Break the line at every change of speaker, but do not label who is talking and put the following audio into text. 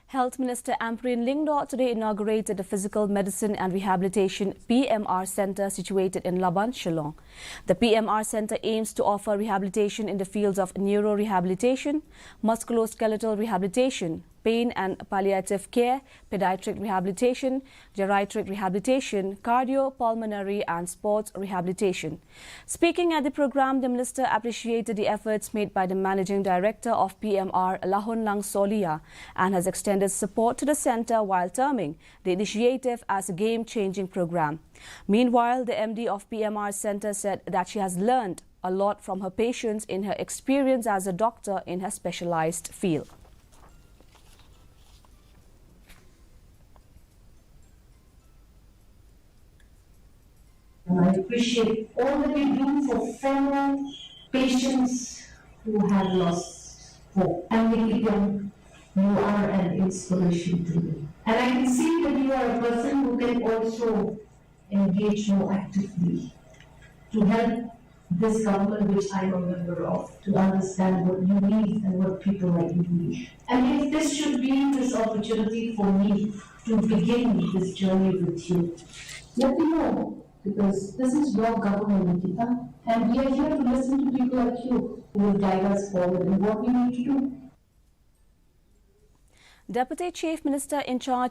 Health Minister Ampreen Lingdo today inaugurated the Physical Medicine and Rehabilitation PMR Centre situated in Laban, Shillong. The PMR Centre aims to offer rehabilitation in the fields of neuro-rehabilitation, musculoskeletal rehabilitation, pain and palliative care, pediatric rehabilitation, geriatric rehabilitation, cardiopulmonary and sports rehabilitation. Speaking at the program, the minister appreciated the efforts made by the Managing Director of PMR, Lahon Lang Solia, and has extended support to the centre while terming the initiative as a game-changing program. Meanwhile, the MD of PMR Centre said that she has learned a lot from her patients in her experience as a doctor in her specialised field.
I appreciate all that you do for fellow patients who have lost hope. And Nikita, you are an inspiration to me. And I can see that you are a person who can also engage more actively to help this government, which I am a member of, to understand what you need and what people like you need. And if this should be this opportunity for me to begin this journey with you, let me know. Because this is your government, Nikita, and we are here to listen to people like you who will guide us forward in what we need to do.
Deputy Chief Minister in charge